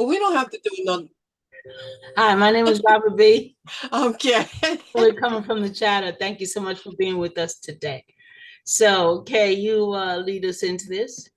Well, we don't have to do no. Hi, my name is Robert B. Okay. We're coming from the chatter. Thank you so much for being with us today. So, Kay, you lead us into this.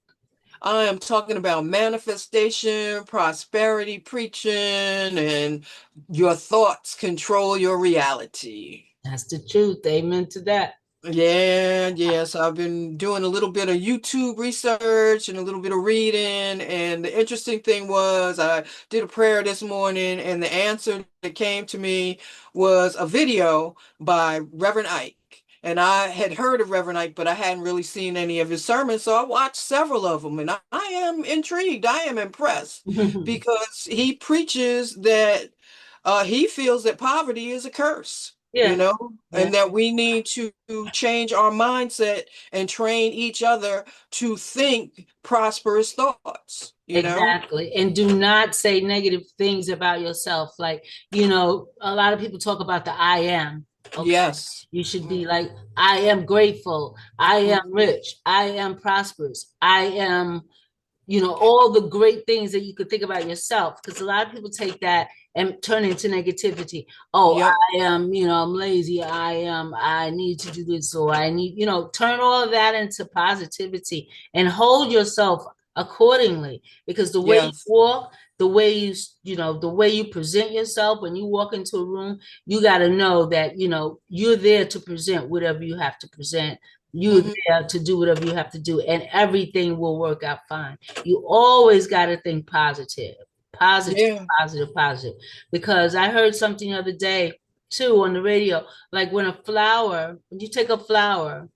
I am talking about manifestation, prosperity preaching, and your thoughts control your reality. That's the truth. Amen to that. Yeah, yes. I've been doing a little bit of YouTube research and a little bit of reading. And the interesting thing was, I did a prayer this morning, and the answer that came to me was a video by Reverend Ike. And I had heard of Reverend Ike, but I hadn't really seen any of his sermons. So I watched several of them, and I am intrigued. I am impressed because he preaches that he feels that poverty is a curse, you Yeah, know, yeah, and that we need to change our mindset and train each other to think prosperous thoughts, you know? exactly. And do not say negative things about yourself. Like, a lot of people talk about the I am. Okay. Yes. You should be like, I am grateful. I am Mhm. rich. I am prosperous. I am all the great things that you could think about yourself. Because a lot of people take that and turn into negativity. Oh, Yep. I am, I'm lazy. I need to do this, or I need, turn all of that into positivity and hold yourself accordingly. Because the way you Yes. walk, the way the way you present yourself when you walk into a room, you got to know that, you're there to present whatever you have to present. You're Hmm. there to do whatever you have to do, and everything will work out fine. You always got to think positive, positive, Yeah. positive, positive. Because I heard something the other day too on the radio, like when you take a flower,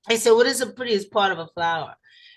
I said, what is the prettiest part of a flower?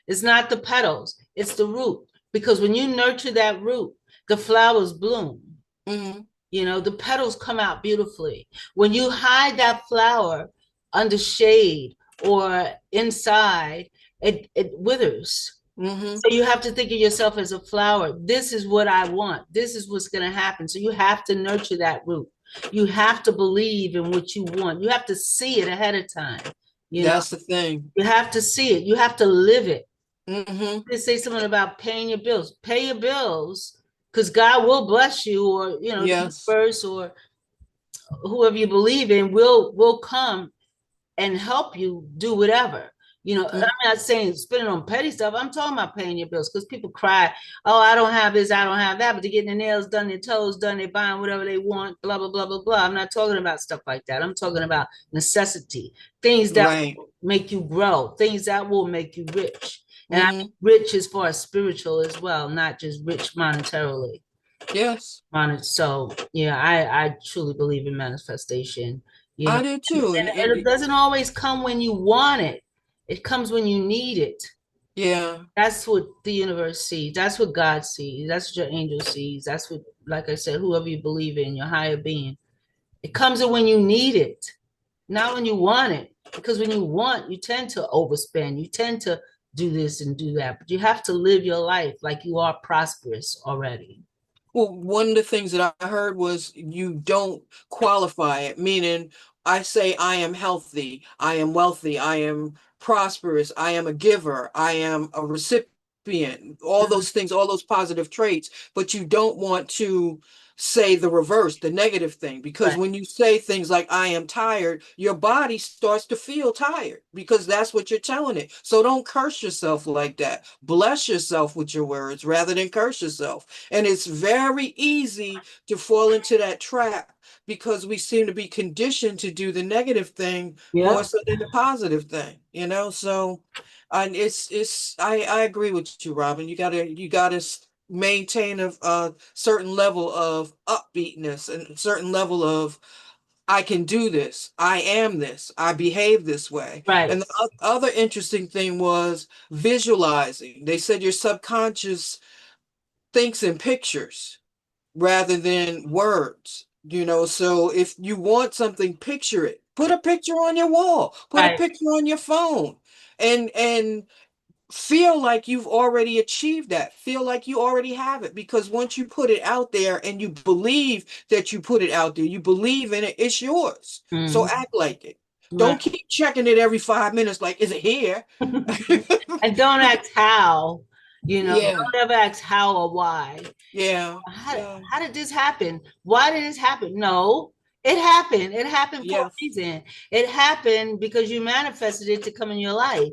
It's not the petals, it's the root. Because when you nurture that root, the flowers bloom. Hmm. The petals come out beautifully. When you hide that flower under shade or inside, it withers. Hmm. So you have to think of yourself as a flower. This is what I want. This is what's going to happen. So you have to nurture that root. You have to believe in what you want. You have to see it ahead of time. You know, That's the thing. you have to see it. You have to live it. Hmm. They say something about paying your bills. Pay your bills because God will bless you, or the Yes. universe, or whoever you believe in will come and help you do whatever. I'm Mhm. not saying spending on petty stuff. I'm talking about paying your bills because people cry, oh, I don't have this, I don't have that, but they're getting their nails done, their toes done, they're buying whatever they want, blah, blah, blah, blah, blah. I'm not talking about stuff like that. I'm talking about necessity, things that Right. will make you grow, things that will make you rich. And I mean Hmm. rich as far as spiritual as well, not just rich monetarily. Yes. So yeah, I truly believe in manifestation, I do too. and it doesn't always come when you want it. It comes when you need it. Yeah. That's what the universe sees. That's what God sees. That's what your angel sees. That's what, like I said, whoever you believe in, your higher being. It comes in when you need it, not when you want it. Because when you want, you tend to overspend. You tend to do this and do that. But you have to live your life like you are prosperous already. Well, one of the things that I heard was you don't qualify it, meaning I say I am healthy, I am wealthy, I am prosperous, I am a giver, I am a recipient, all those things, all those positive traits, but you don't want to say the reverse, the negative thing, because Right. when you say things like I am tired, your body starts to feel tired because that's what you're telling it. So don't curse yourself like that. Bless yourself with your words rather than curse yourself. And it's very easy to fall into that trap because we seem to be conditioned to do the negative thing more Yep. so than the positive thing, you know? So, and I agree with you, Robin. You gotta maintain a certain level of upbeatness and a certain level of I can do this. I am this. I behave this way. Right. And the other interesting thing was visualizing. They said your subconscious thinks in pictures rather than words, you know. So if you want something, picture it. Put a picture on your wall, put a Right. picture on your phone, and feel like you've already achieved that. Feel like you already have it. Because once you put it out there and you believe that you put it out there, you believe in it, it's yours. So Mhm. act like it. Don't Right. keep checking it every 5 minutes, like, is it here? And don't ask how. You know, Yeah. don't ever ask how or why. Yeah. How, Yeah. how did this happen? Why did this happen? No, it happened. It happened for a Yes. reason. It happened because you manifested it to come in your life,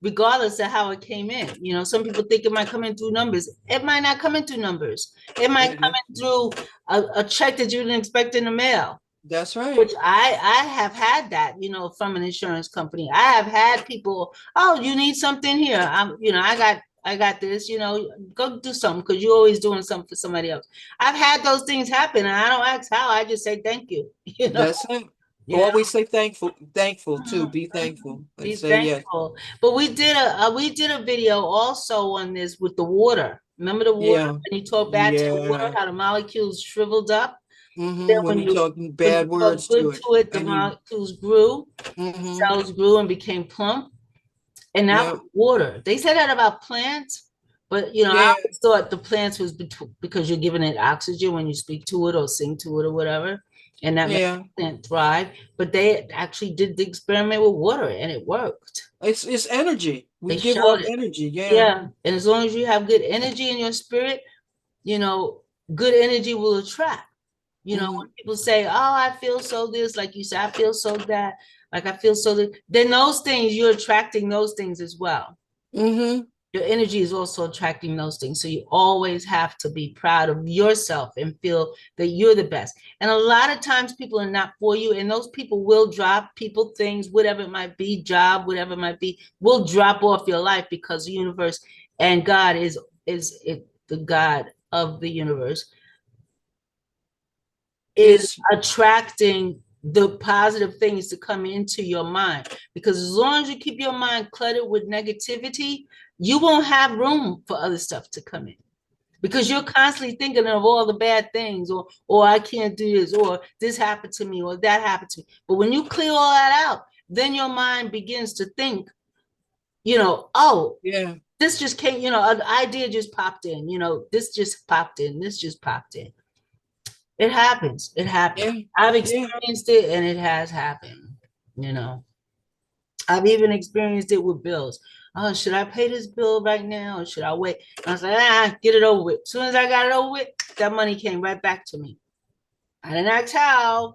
regardless of how it came in. You know, some people think it might come in through numbers. It might not come in through numbers. It might come in through a check that you didn't expect in the mail. That's right. Which I have had that, you know, from an insurance company. I have had people, oh, you need something here. You know, I got this, you know, go do something because you're always doing something for somebody else. I've had those things happen and I don't ask how, I just say thank you, you know. That's it. Yeah. Always say thankful too. Be thankful and Be say yes. thankful. But we did a video also on this with the water. Remember the water? Yeah. And you talk bad to the water, Yeah. how the molecules shriveled up. Then When you talking when you bad talk words to good it to it, the and you molecules grew, mm-hmm. cells grew and became plump. And that Yeah. was water. They say that about plants, but you know, I Yeah. always thought the plants was because you're giving it oxygen when you speak to it or sing to it or whatever, and that makes Yeah. the plant thrive. But they actually did the experiment with water and it worked. It's energy. We They give showed off it. energy. Yeah. Yeah. And as long as you have good energy in your spirit, you know, good energy will attract. You know, Mm-hmm. when people say, oh, I feel so this, like you said, I feel so that, like I feel so that, then those things, you're attracting those things as well. Mm-hmm. Your energy is also attracting those things. So you always have to be proud of yourself and feel that you're the best. And a lot of times people are not for you, and those people will drop people, things, whatever it might be, job, whatever it might be, will drop off your life because the universe and God is it, the God of the universe is It's attracting the positive things to come into your mind. Because as long as you keep your mind cluttered with negativity, you won't have room for other stuff to come in. Because you're constantly thinking of all the bad things, or I can't do this, or this happened to me, or that happened to me. But when you clear all that out, then your mind begins to think, you know, oh, yeah. this just came, you know, an idea just popped in, you know, this just popped in, this just popped in. It happens. It happens. Yeah. I've Yeah. experienced it and it has happened. You know, I've even experienced it with bills. Oh, should I pay this bill right now or should I wait? And I was like, get it over with. As soon as I got it over with, that money came right back to me. I didn't ask how.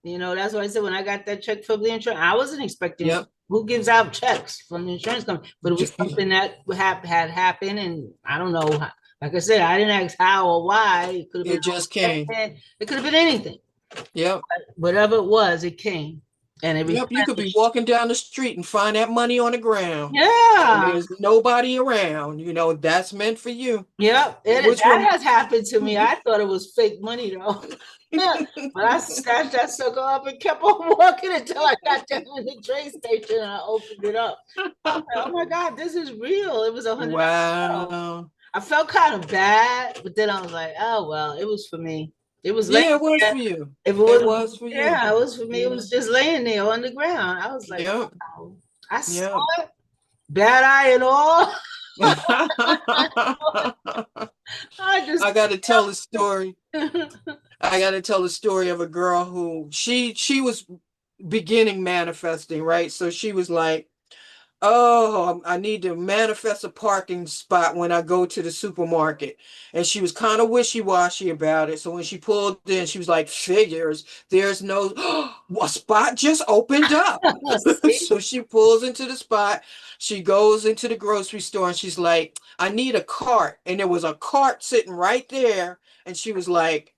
You know, that's why I said when I got that check from the insurance, I wasn't expecting it. Yep. Who gives out checks from the insurance company? But it was something that had happened, and I don't know. Like I said, I didn't ask how or why. It could have It been just came. it could have been anything. Yep. Whatever it was, it came and it Yep. You could be replenished. walking down the street and find that money on the ground. And Yeah. there's nobody around. That's meant for you. Yep. Which That rem has happened to me. I thought it was fake money though. But I snatched that sucker up and kept on walking until I got down to the train station and I opened it up. I was like, oh my God, this is real. It was $112. Wow. I felt kind of bad, but then I was like, oh well, it was for me. It was laying Yeah, it was there. for you. If it It wasn't, was for you. yeah, it was for me. It Yeah. was just laying there on the ground. I was like, Yep. wow. I saw Yep. it, bad eye and all. I just I got to tell the story. I got to tell the story of a girl who she was beginning manifesting, right? So she was like, "Oh, I need to manifest a parking spot when I go to the supermarket." And she was kind of wishy-washy about it. So when she pulled in, she was like, "Figures, there's no a spot just opened up." see. So she pulls into the spot. She goes into the grocery store and she's like, "I need a cart." And there was a cart sitting right there. And she was like,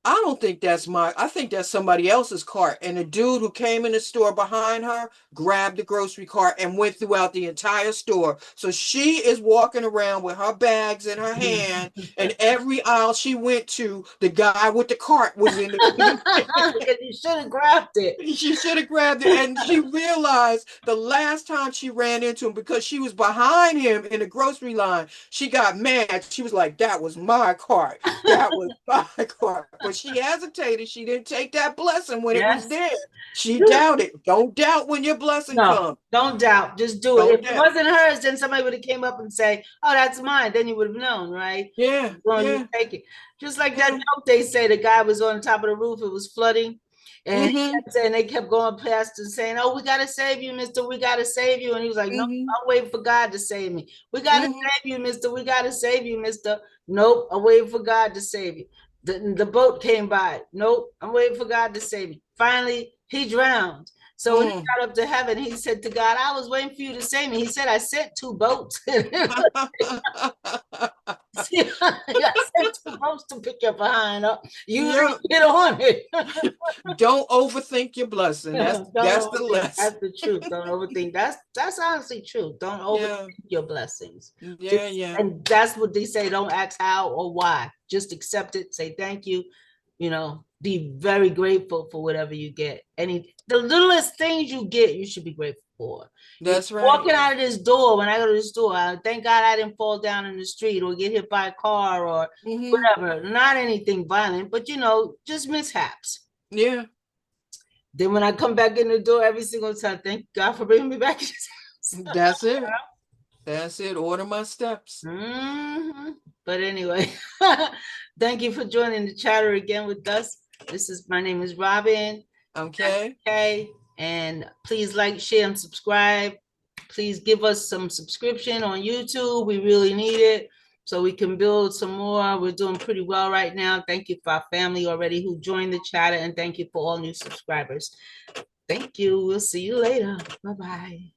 I don't think I think that's somebody else's cart. And the dude who came in the store behind her grabbed the grocery cart and went throughout the entire store. So she is walking around with her bags in her hand, and every aisle she went to, the guy with the cart was in the Because you should have grabbed it. She should have grabbed it. And she realized the last time she ran into him, because she was behind him in the grocery line, she got mad. She was like, that was my cart. That was my cart. But she hesitated. She didn't take that blessing when it was Yes. there. She doubted. Don't doubt when your blessing No, comes. don't doubt. Just do it. Don't If it doubt. wasn't hers, then somebody would have came up and say, "Oh, that's mine." Then you would have known, right? Yeah, As long as you yeah, take it. Just like that yeah. note they say the guy was on top of the roof. It was flooding. And he Mm-hmm. kept saying, they kept going past and saying, "Oh, we gotta save you, mister. We gotta save you." And he was like, "No, Mm-hmm. I'm waiting for God to save me. We gotta Mm-hmm. save you, mister. We gotta save you, mister. Nope, I'm waiting for God to save you." The boat came by. Nope, I'm waiting for God to save me. Finally, he drowned. So when he Mm. got up to heaven, he said to God, "I was waiting for you to save me." He said, "I sent two boats." See, I sent two boats to pick your behind up. You Yep. didn't get on it. Don't overthink your blessing. Don't That's the overthink. lesson. That's the truth. Don't overthink. That's honestly true. Don't Yeah. overthink your blessings. Yeah, Just, yeah. and that's what they say. Don't ask how or why. Just accept it. Say thank you. Be very grateful for whatever you get. The littlest things you get, you should be grateful for. That's right. Walking out of this door, when I go to this door, thank God I didn't fall down in the street or get hit by a car or Mm-hmm. whatever. Not anything violent, but just mishaps. Yeah. Then when I come back in the door every single time, thank God for bringing me back. That's it. That's it. Order my steps. Mm-hmm. But anyway, thank you for joining the chatter again with us. My name is Robin. Okay. Okay. And please like, share, and subscribe. Please give us some subscription on YouTube. We really need it so we can build some more. We're doing pretty well right now. Thank you for our family already who joined the chatter, and thank you for all new subscribers. Thank you. We'll see you later. Bye-bye.